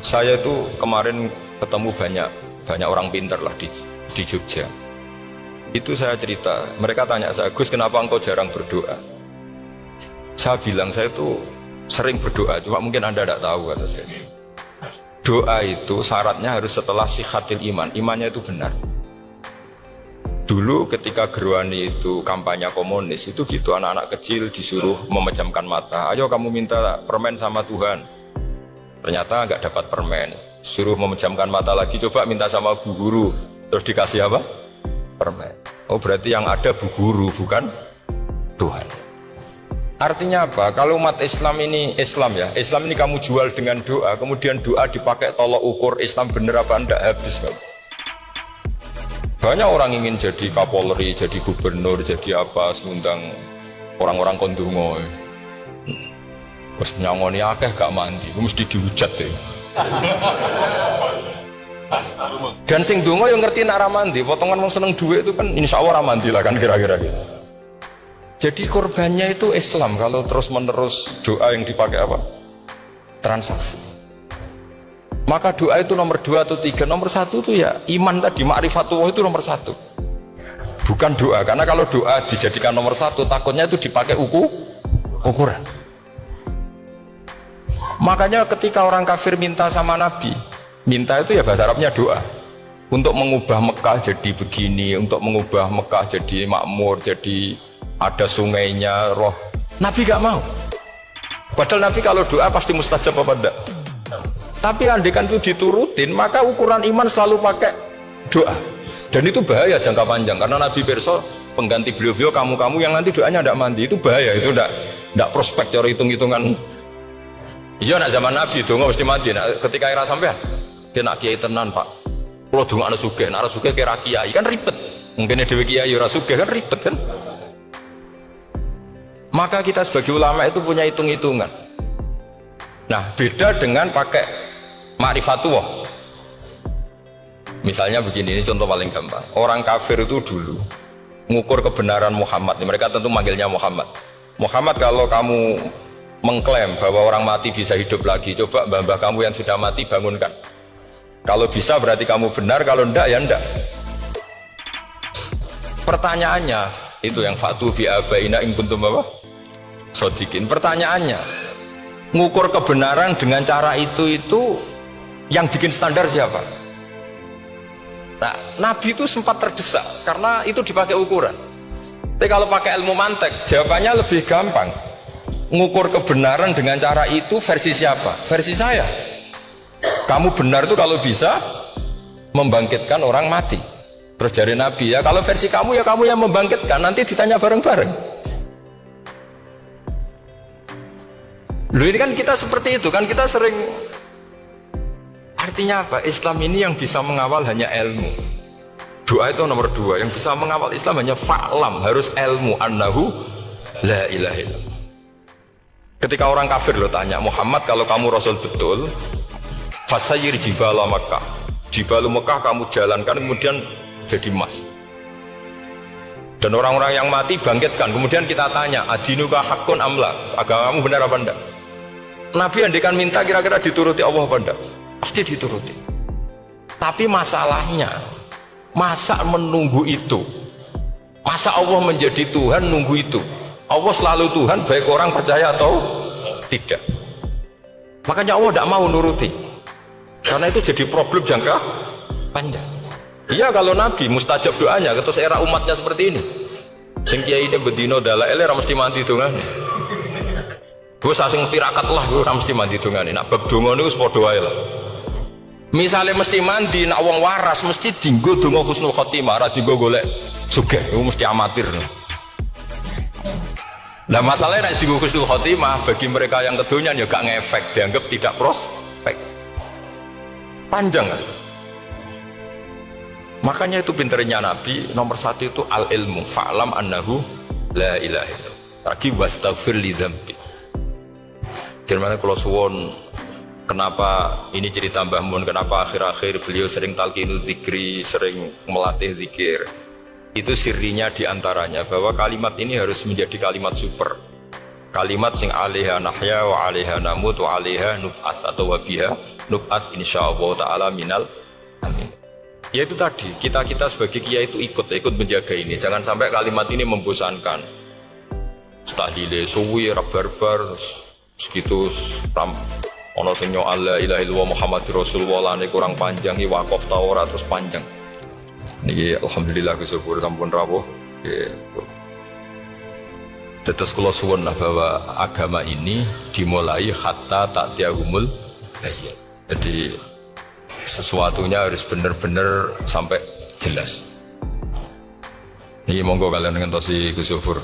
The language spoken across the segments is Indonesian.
Saya itu kemarin ketemu banyak orang pintar lah di Jogja. Itu saya cerita, mereka tanya saya, Gus kenapa engkau jarang berdoa? Saya bilang saya itu sering berdoa, cuma mungkin Anda tidak tahu kata saya. Doa itu syaratnya harus setelah sihatil iman, imannya itu benar. Dulu ketika Gerwani itu kampanye komunis itu gitu, anak-anak kecil disuruh memejamkan mata, ayo kamu minta permen sama Tuhan. Ternyata nggak dapat permen, suruh memejamkan mata lagi, coba minta sama bu guru, terus dikasih apa? Permen. Oh berarti yang ada bu guru bukan Tuhan. Artinya apa? Kalau umat Islam ini Islam ya, Islam ini kamu jual dengan doa, kemudian doa dipakai tolok ukur Islam bener apa enggak, habis kamu. Banyak orang ingin jadi Kapolri, jadi gubernur, jadi apa, mengundang orang-orang kondungo. Pas nyangoni akeh gak mandi, mesti dihujat ya. Dan sing dongo yang ngerti nak mandi, potongan mau seneng duit itu kan insya Allah mandi lah kan kira-kira gitu. Jadi korbannya itu Islam kalau terus menerus doa yang dipakai apa? Transaksi. Maka doa itu nomor 2 atau 3, nomor 1 itu ya iman tadi, ma'rifatullah itu nomor 1. Bukan doa, karena kalau doa dijadikan nomor 1 takutnya itu dipakai ukuran. Makanya ketika orang kafir minta sama Nabi, minta itu ya bahasa Arabnya doa, untuk mengubah Mekah jadi begini, untuk mengubah Mekah jadi makmur, jadi ada sungainya, roh. Nabi gak mau. Padahal Nabi kalau doa pasti mustajab apa enggak? Tapi andaikan itu diturutin, maka ukuran iman selalu pakai doa. Dan itu bahaya jangka panjang, karena Nabi Perso pengganti beliau-beliau, kamu-kamu yang nanti doanya tidak mandi, itu bahaya, itu tidak prospek cara hitung-hitungan. Iya nak zaman Nabi donga mesti mati. Nah, ketika era sampean dia nak kiai tenan Pak, kalau donga ana sugih, nak sugih kira kiai kan ribet. Mungkin dhewe kiai ora sugih kan ribet kan. Maka kita sebagai ulama itu punya hitung-hitungan. Nah, beda dengan pakai ma'rifatullah. Misalnya begini, ini contoh paling gampang. Orang kafir itu dulu mengukur kebenaran Muhammad. Mereka tentu manggilnya Muhammad. Muhammad, kalau kamu mengklaim bahwa orang mati bisa hidup lagi, coba mbah-mbah kamu yang sudah mati bangunkan. Kalau bisa berarti kamu benar, kalau enggak ya enggak. Pertanyaannya itu yang fatu bi abaina in kuntum apa? Shodiqin. Pertanyaannya, ngukur kebenaran dengan cara itu yang bikin standar siapa? Nah, Nabi itu sempat terdesak karena itu dipakai ukuran. Tapi kalau pakai ilmu mantek, jawabannya lebih gampang. Ngukur kebenaran dengan cara itu versi siapa? Versi saya. Kamu benar itu kalau bisa membangkitkan orang mati. Terus jari Nabi, ya kalau versi kamu ya kamu yang membangkitkan, nanti ditanya bareng-bareng. Loh ini kan kita seperti itu kan, kita sering. Artinya apa? Islam ini yang bisa mengawal hanya ilmu. Doa itu nomor 2, yang bisa mengawal Islam hanya fa'lam, harus ilmu, annahu la ilaha illallah. Ketika orang kafir lo tanya, Muhammad kalau kamu Rasul betul, fasayir jibala Mekah, jibalu Mekah kamu jalankan kemudian jadi emas. Dan orang-orang yang mati bangkitkan, kemudian kita tanya, adinuka hakun amla, agamamu benar apa enggak? Nabi andaikan minta kira-kira dituruti Allah apa enggak? Pasti dituruti. Tapi masalahnya, masa menunggu itu? Masa Allah menjadi Tuhan nunggu itu? Allah selalu Tuhan baik orang percaya atau tidak. Makanya Allah tidak mau nuruti, karena itu jadi problem jangka panjang. Iya kalau Nabi mustajab doanya, terus era umatnya seperti ini, sing kiai ini bedino dalaile ora mesti mandi dongane. Gue sasing tirakat lah, gue ora mesti mandi dongane. Nak bab donga niku wis padha wae lah. Misalnya mesti mandi, nak wong waras mesti dinggo donga husnul khotimah, ora dinggo golek sugih, itu mesti amatir. Nah masalahnya nek dinggo husnul khotimah bagi mereka yang kedonyan ya gak ngefek, dianggap tidak prospek. Panjang kan? Makanya itu pinternya Nabi, nomor 1 itu al-ilmu, fa'lam annahu la ilaha illallah. Lagi wastaghfir li dzambi. Jerman kalau suwon, kenapa ini cerita Mbah Mun, kenapa akhir-akhir beliau sering talqinu zikri, sering melatih zikir. Itu sirinya diantaranya bahwa kalimat ini harus menjadi kalimat super, kalimat sing alaiha nahya wa alaiha namut wa alaiha nub'ats atau wabiha nub'ats insyaallah taala minal amin. Ya itu tadi, kita sebagai kiai itu ikut menjaga ini. Jangan sampai kalimat ini membosankan. Tahlile suwi barbar segitu ono sing nyoal la ilaha illallah Muhammadur Rasulullah lane kurang panjang iki wakaf ta ora terus panjang. Niki alhamdulillah syukur sampun rawuh. Tetes kula suwun bahwa agama ini dimulai hatta ta'tiyahumul bayyinah. Jadi sesuatunya harus benar-benar sampai jelas. Ini monggo kalian ngentosi Gus Zufur.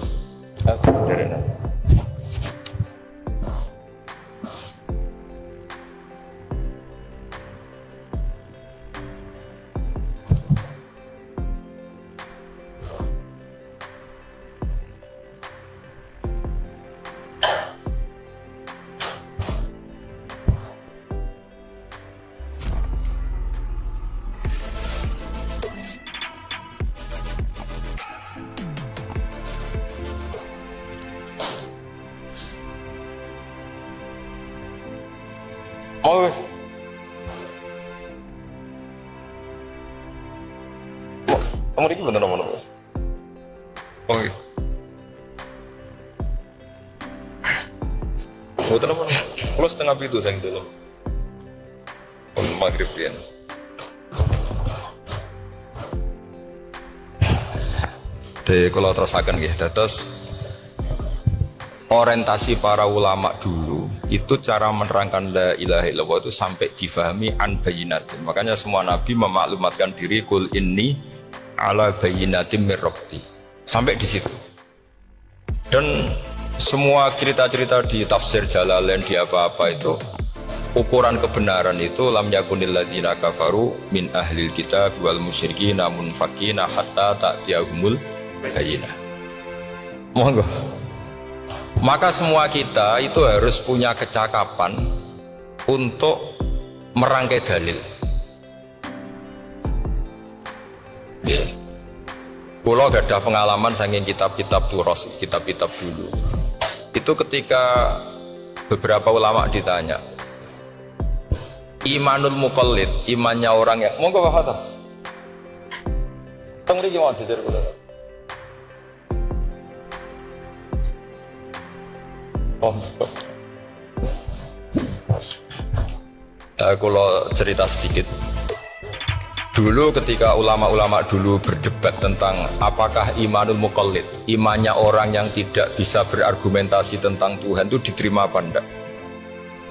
Oh, kamu ini bener nama Mas? Oh, iya. Betul apa? Kalau setengah itu sayang dulu. Maghrib ya. Jadi kalau terusakan gitu, terus orientasi para ulama dulu itu cara menerangkan la ilaha illallah itu sampai difahami an bayyinatin. Makanya semua nabi memaklumatkan diri kul inni ala bayyinatin mir rabbi. Sampai di situ. Dan semua cerita-cerita di tafsir Jalalain di apa-apa itu ukuran kebenaran itu lam yakunil ladzina kafaru min ahlil kitab wal musyrikin namun fakina hatta ta'tiyahumul bayyinah. Monggo. Maka semua kita itu harus punya kecakapan untuk merangkai dalil. Ya. Kalau gak ada pengalaman saking kitab-kitab turos, kitab-kitab dulu. Itu ketika beberapa ulama ditanya, imanul muqallid, imannya orang yang monggo Pak Fatah. Teng mriki mau jejer kula. Oh. Kalau cerita sedikit. Dulu ketika ulama-ulama dulu berdebat tentang apakah imanul muqallid, imannya orang yang tidak bisa berargumentasi tentang Tuhan itu diterima apa enggak?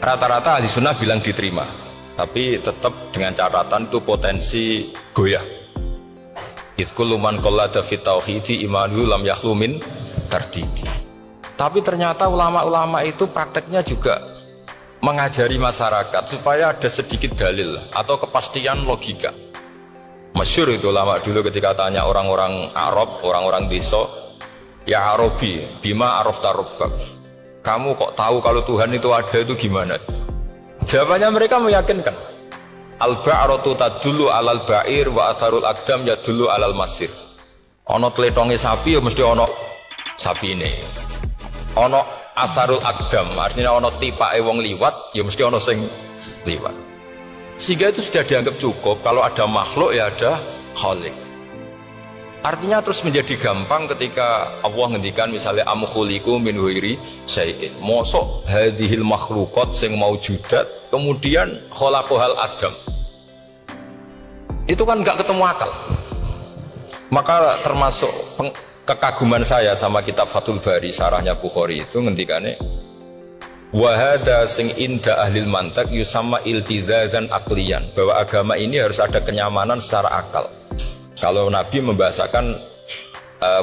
Rata-rata ahli sunnah bilang diterima, tapi tetap dengan catatan itu potensi goyah. Idzkullu man qallada fit tauhidi imanuhu lam yakhlu min tardidi. Tapi ternyata ulama-ulama itu prakteknya juga mengajari masyarakat supaya ada sedikit dalil atau kepastian logika. Masyhur itu ulama dulu ketika tanya orang-orang Arab, orang-orang desa, ya Arabi, bima arafta rabbak. Kamu kok tahu kalau Tuhan itu ada, itu gimana? Jawabannya mereka meyakinkan. Al-ba'ratu tadullu alal ba'ir wa atharul aqdam yadullu alal masir. Ono tletonge sapi ya mesti ono sapine. Ono atharul aqdam, artinya ono tipake wong liwat ya mesti ono sing liwat. Sehingga itu sudah dianggap cukup kalau ada makhluk ya ada khalik. Artinya terus menjadi gampang ketika Allah ngendikan misalnya am khuliqu min ghairi syai'in. Mosok hadhil makhluqat sing maujudat kemudian khalaqahal adam. Itu kan enggak ketemu akal. Maka termasuk kekaguman saya sama kitab Fathul Bari sarahnya Bukhari itu ngendikane wa hadza sing inda ahlil mantak yusamma iltizazan aqliyan, bahwa agama ini harus ada kenyamanan secara akal. Kalau Nabi membahasakan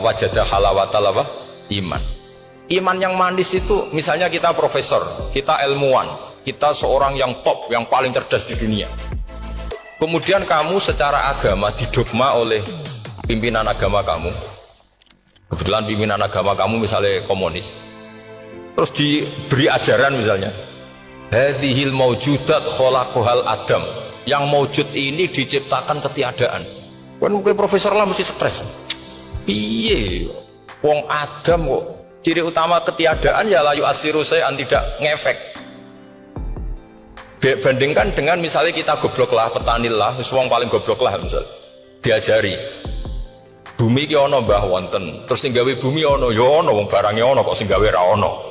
wajadah halawatal apa? Iman. Iman yang manis itu misalnya kita profesor, kita ilmuwan, kita seorang yang top, yang paling cerdas di dunia. Kemudian kamu secara agama didogma oleh pimpinan agama kamu. Kebetulan pimpinan agama kamu misalnya komunis. Terus diberi ajaran misalnya hadhil maujudat khalaqahal adam, yang maujud ini diciptakan ketiadaan. Kan mungkin profesor lah mesti stres. Piye wong Adam kok ciri utama ketiadaan ya layu asiru saya tidak ngefek. Bandingkan dengan misalnya kita goblok lah, petani lah, wong paling goblok lah misalnya, diajari bumi ki ono mbah wonten, terus sing gawe bumi ono ya ono, wong barangnya ono kok sing gawe ra ono.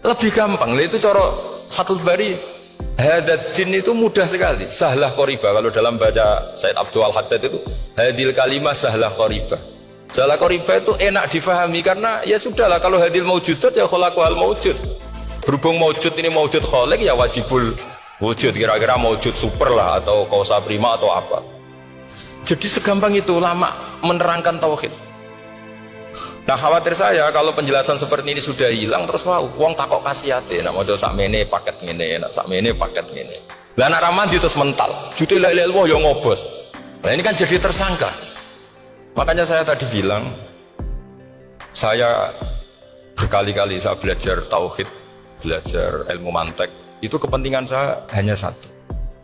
Lebih gampang, itu cara Fathul Bari. Hadaddin itu mudah sekali, sahlah qoriba. Kalau dalam baca Said Abdul Al-Haddad itu hadil kalimah sahlah qoriba. Sahlah qoriba itu enak difahami karena ya sudahlah, kalau hadil maujudat ya khalaqal maujud. Berhubung maujud ini maujud khaliq ya wajibul wujud, kira-kira maujud super lah atau kausa prima atau apa. Jadi segampang itu ulama menerangkan tauhid. Nah khawatir saya kalau penjelasan seperti ini sudah hilang terus wah uang takok kasihate, nak modal sakmene paket ngene, nak sakmene paket ngene. Lah nak ramadi terus mental, jute la ilaha illallah yo ngobos. Nah ini kan jadi tersangka. Makanya saya tadi bilang, saya berkali-kali saya belajar tauhid, belajar ilmu mantek, itu kepentingan saya hanya satu,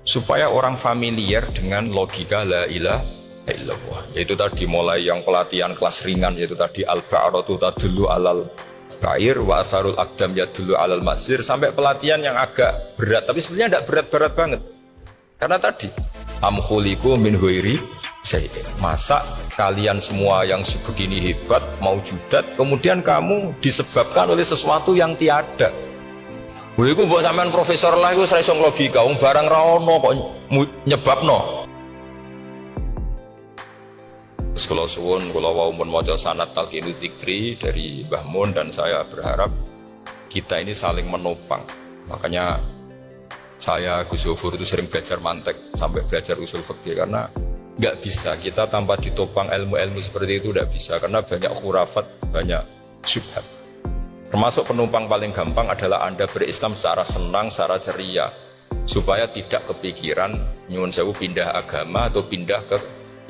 supaya orang familiar dengan logika la ilaha illallah. Yaitu tadi mulai yang pelatihan kelas ringan, yaitu tadi al-ba'aratu tadullu alal ba'ir wa asarul aqdam yadullu alal masir, sampai pelatihan yang agak berat, tapi sebenarnya tidak berat-berat banget. Karena tadi am khuliqu min ghairi syai'in, masa kalian semua yang begini hebat mau judat, kemudian kamu disebabkan oleh sesuatu yang tiada. Lha iku mbok sampean profesor lah iku ora iso logika, wong barang ra ono kok nyebabno. Sekolah suwun, kalau wau mun maca sanad talqinu dzikri dari Mbah Mun, dan saya berharap kita ini saling menopang. Makanya saya Gus Zofur itu sering belajar mantek sampai belajar usul fikih, karena nggak bisa kita tanpa ditopang ilmu-ilmu seperti itu, nggak bisa, karena banyak khurafat, banyak syubhat. Termasuk penumpang paling gampang adalah Anda berislam secara senang, secara ceria, supaya tidak kepikiran nyuwun sewu pindah agama atau pindah ke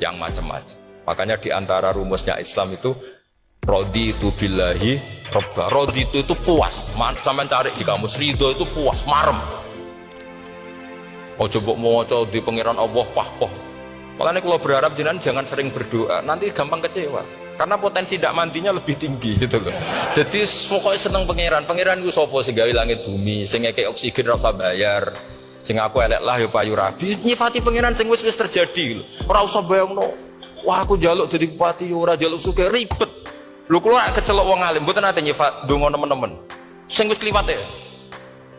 yang macam-macam. Makanya diantara rumusnya Islam itu raditu billahi robba. Raditu itu puas, sampai cari di kamus, ridho itu puas, marem. Oh coba mau di pengiran Allah pahpoh. Makanya kalau berharap jangan sering berdoa, nanti gampang kecewa. Karena potensi tidak mandinya lebih tinggi gitu loh. Jadi pokoknya seneng pangeran itu sopo sing gawe langit bumi, sing ngekek oksigen ora usah bayar, sing aku elek lah ya payu rabi. Nyifati pangeran sing wis terjadi lho. Ora usah bayangno. Wah aku jaluk jadi bupati ya ora jaluk sugih ribet. Lho kula kecelok wong alim mboten nate nyifat donga nemen-nemen. Sing wis kliwat ya.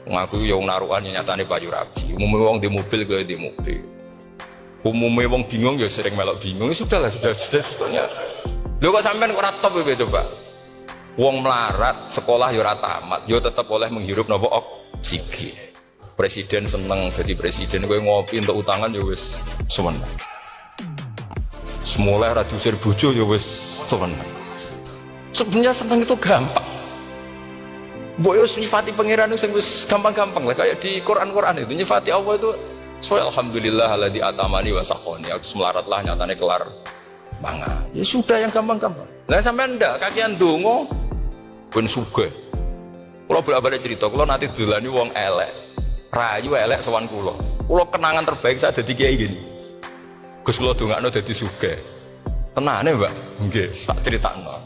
Wong aku ya wong narukan nyatane payu rabi. Umume wong di mobil kaya di mobil. Umume wong bingung ya sering melok bingung. Sudah sebetulnya. Lho kok sampean ora top ya coba. Wong melarat, sekolah ya ora tamat, ya tetep oleh menghirup napa oksigen. Presiden seneng jadi presiden, kowe ngopi untuk utangan ya wis semeneng. Semulai radiusir bojo ya wis seneng. Sebenarnya seneng itu gampang. Mbok yo nyifati pangeran sing wis gampang-gampang lah, kayak di Quran itu nyifati Allah itu so alhamdulillah alladzi atamani wa saqoni. Aku semelaratlah nyatane kelar mangan. Ya sudah yang gampang-gampang. Lah sampean ndak kakian donga ben sugih. Kula bolak-balik cerita, kula nanti dolani wong elek. Rayu elek sowan kula. Kula kenangan terbaik saya dadi kiai gini. Gus kula dongakno dadi sugih. Tenane, Mbak? Nggih, tak critakno.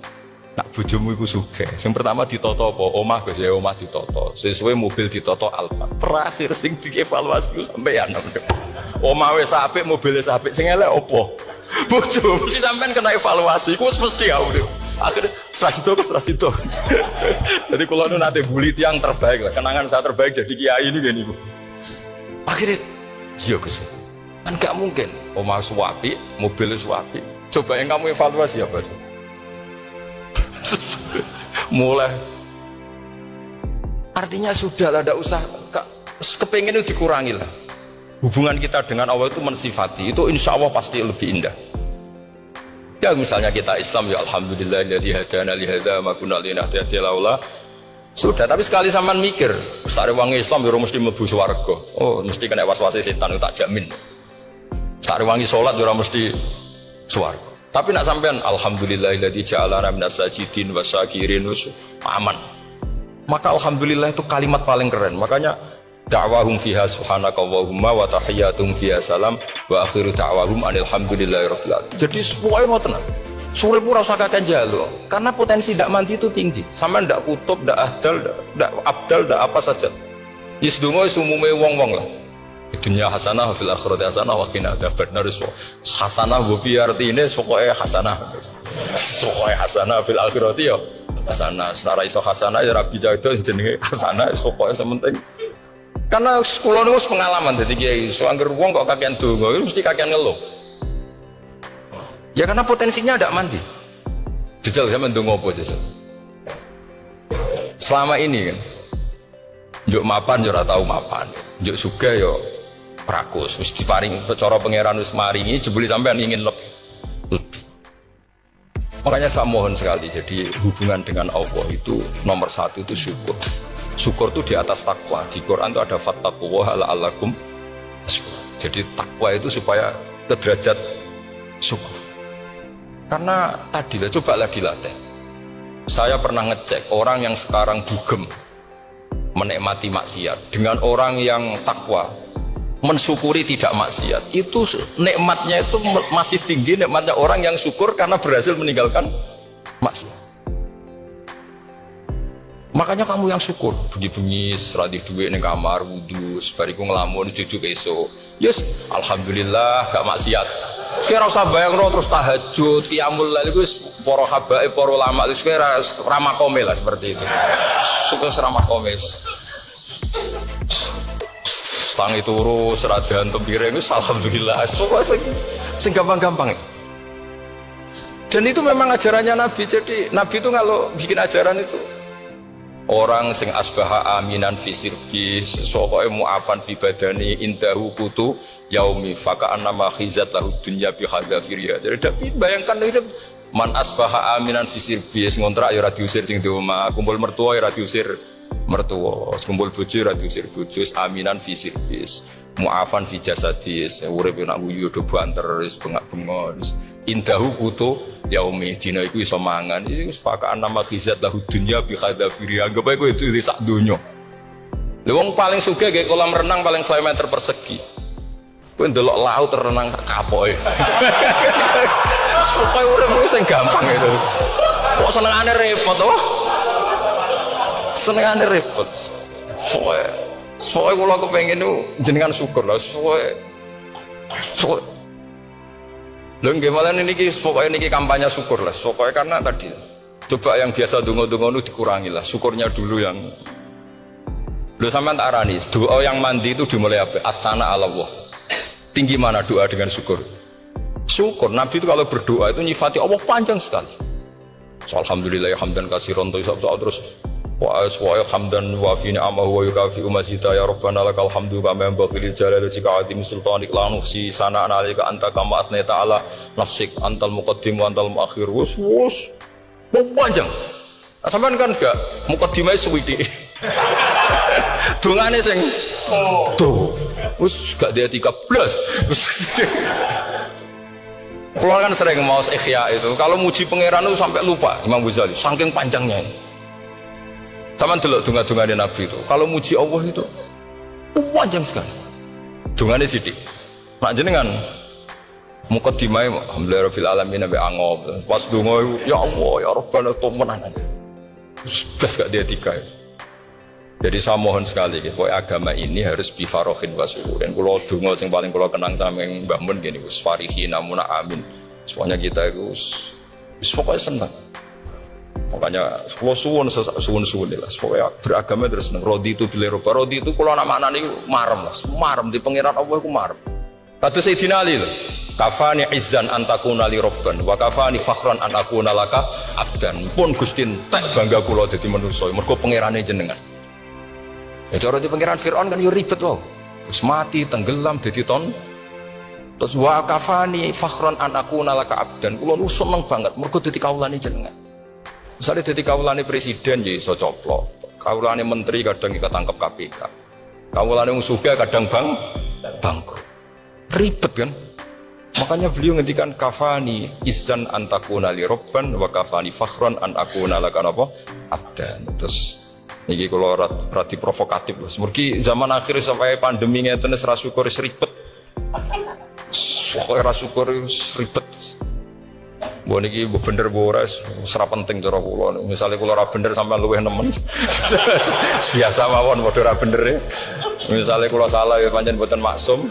Nak bojomu iku sugih. Sing pertama ditata apa? Omah Gus ya, omah ditata. Sesuai mobil ditata Alfa. Terakhir sing dievaluasi ku sampeyan. Omah wis apik, mobil wis apik. Sing elek apa? Bojo. Mesti sampean kena evaluasi. Ku wis mesti aku. Akhirnya serasido. Jadi kula nu nate bully tiyang terbaik lah. Kenangan saya terbaik jadi kiai ini gini. Akhirnya iya Gus. Kan gak mungkin omah suwapi, mobil suwapi. Coba yang kamu evaluasi apa? Mulai artinya sudah lah, tidak usah kepengen itu dikurangi lah. Hubungan kita dengan Allah itu mensifati, itu insya Allah pasti lebih indah. Ya misalnya kita Islam, ya alhamdulillah alladzi hadana li hadza ma kunna linahtadiya laula. Sudah, tapi sekali sampean mikir, Ustaz wangi Islam ya mesti mlebu swarga. Oh, mesti kena was-wase setan, tak jamin. Ustaz wangi salat ya mesti swarga. Tapi nak sampean alhamdulillahilladzi ja'alana minas sajidin wasyakirin aman. Maka alhamdulillah itu kalimat paling keren. Makanya da'wahum fiha subhanakallahumma wa tahiyyatuhum fiha salam wa akhiru da'wahum alhamdulillahirabbil alamin. Jadi semuanya mau tenang. Sore pura usah kakek jaluk. Karena potensi ndak mandi itu tinggi. Sampean ndak kutub, ndak ahdal, ndak abdal, ndak apa saja. Yes donga wis umume wong-wong lah. Dunya hasanah fil akhirati hasanah wa qina adzabannar. Hasanah mbok piye artine pokoke hasanah. Pokoke hasanah fil akhirati ya hasanah. Ora iso hasanah ya rabi jauh jenenge hasanah pokoke sementing. Karena kula niku pengalaman dadi kiai, so angger wong kok kakean donga mesti kakean ngeluh. Ya karena potensinya ada mandi. Jajal sampean ndonga apa jajal? Selama ini kan njuk mapan yo ora tau mapan. Njuk sugih yo prakus wis diparing cara pangeran wis maringi jebule sampean ingin lebih. Makanya saya mohon sekali, jadi hubungan dengan Allah itu nomor satu itu syukur. Syukur itu di atas takwa. Di Quran itu ada fattaqullaha la'allakum tashkurun. Jadi takwa itu supaya derajat syukur. Karena tadi lah, cobalah dilatih. Saya pernah ngecek orang yang sekarang dugem menikmati maksiat dengan orang yang takwa mensyukuri tidak maksiat, itu nikmatnya itu masih tinggi nikmatnya orang yang syukur karena berhasil meninggalkan maksiat. Makanya kamu yang syukur, bengi-bengi seradi duit ning kamar wudu, sebariku ngelamun jujuk esok. Yes, alhamdulillah gak maksiat. Sekarang usah bayangno terus tahajud, qiyamul lail iku para habaib, para ulama itu sekarang ramah komel lah seperti itu. Suka ramah komes. Tangi turu serada antum piring itu alhamdulillah. Suka sing gampang-gampang. Dan itu memang ajarannya Nabi. Jadi Nabi itu kalau bikin ajaran itu orang sing asbaha aminan fi sirbi sokoe mu'afan fi badani indahu kutu yaumi faka'an nama khizat lahu dunya bi hadafiriya. Jadi tapi bayangkan itu man asbaha aminan fi sirbi ngontrak ya ora diusir sing di omah, kumpul mertua ya ora diusir mertua, kumpul bojo ora diusir bojo, aminan fi sirbi mu'afan fi jasadis urip nak guyu do banter wis bengak-bengok indahu kutu yaumi dina iku iso mangan iki faka'an nama khizat lahu dunya bi hadafiriya. Anggap ae kowe itu sak donya. Lha wong paling sugih gawe kolam renang paling 100 meter persegi. Kowe ndelok laut renang kapoke. Supaya urip ku sing gampang itu. Kok senengane repot to? Senengane repot. Soale kula kepengin jenengan syukur lah. Soale lho nggih malah niki pokoknya niki kampanye syukur lah. Pokoknya karena tadi coba yang biasa donga-donga itu dikurangi lah. Syukurnya dulu yang lho sampean tak arani doa yang mandi itu dimulai apa? As-sana 'ala Allah. Tinggi mana doa dengan syukur? Syukur. Nabi itu kalau berdoa itu nyifati Allah panjang sekali. Alhamdulillah hamdan katsiran terus wa hamdan wa fi ni'amahu wa yukafi umazita ya rabbana lakal hamdu kama yanbaghi lil jalali wajhika azim sultanik la nuhsi sana'an 'alaika anta kama athnayta 'ala nafsik antal muqaddim wa antal muakhir. Wus panjang. Sampean kan gak muqaddimah suwiti. Dongane sing tuh wis gak dia 13. Kalau kan sering mau ikhya itu kalau muji pangeran itu sampai lupa Imam Ghazali saking panjangnya. Sama delok donga-dongane Nabi itu. Kalau muji Allah itu panjang sekali. Dongane sithik. Nak jenengan muqaddimah alhamdulillahirabbil alamin sampai angob. Pas donga ya Allah ya Rabbana temenan. Sudah gak dia tiga. Jadi saya mohon sekali bahwa agama ini harus bifarohin wasuhurin. Kalau donga sing paling kula kenang sampeyan Mbah Mun gini wis farihin namuna amin. Semuanya kita itu wis pokoknya senang. Makanya kalau suwun lah, supaya beragama terus seneng. Rodi itu bila rodi itu kalau nama anak ini marem di pengiran Allah itu marem. Kata Sayyidina Ali loh, kafani izzan antakuna li robban, wa kafani fakhran antakuna laka abdan. Pun gustin tak bangga kulo jadi manusia. Mergo pengirannya jenengan. Ya cara di pengiran Fir'aun kan yo ribet loh. Terus mati tenggelam jadi ton. Terus wa kafani fakhran antakuna laka abdan. Kulo nu seneng banget. Mergo jadi kaulane jenengan. Misalnya jadi kaulane presiden ya iso coplok, kaulane menteri kadang ketangkep KPK, kaulane musuhnya kadang bangkrut, ribet kan? Makanya beliau ngendikan kafani izan antakuna li robban wa kafani fakhran an akuna laka apa? Abdan. Terus niki kalau rati provokatif loh. Semoga zaman akhir sampai pandemi ngeten wis ra syukur wis ribet. Pokoke ra syukur wis ribet. Mbok niki bener ora ora penting cara kula. Misale kula ora bener sampean luwih nemen. Biasa mawon padha ora bener e. Misale kula salah ya pancen mboten maksum.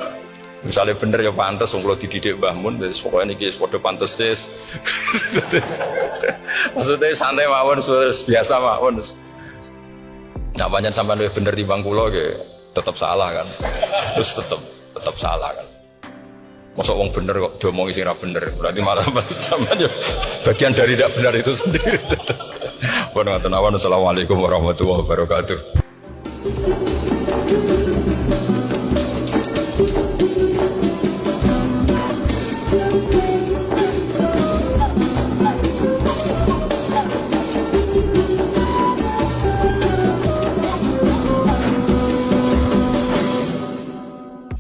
Misale bener ya pantes wong kula dididik Mbah Mun wis pokoke niki wis padha pantes. Maksudnya santai mawon biasa mawon. Nah pancen sampean luwih bener timbang kula nggih tetep salah kan. Terus tetep salah kan. Masa wong bener kok diomongi sing ora bener, berarti malah sampean yo bagian dari tidak benar itu sendiri. Pun ngoten awan. Assalamualaikum warahmatullahi wabarakatuh.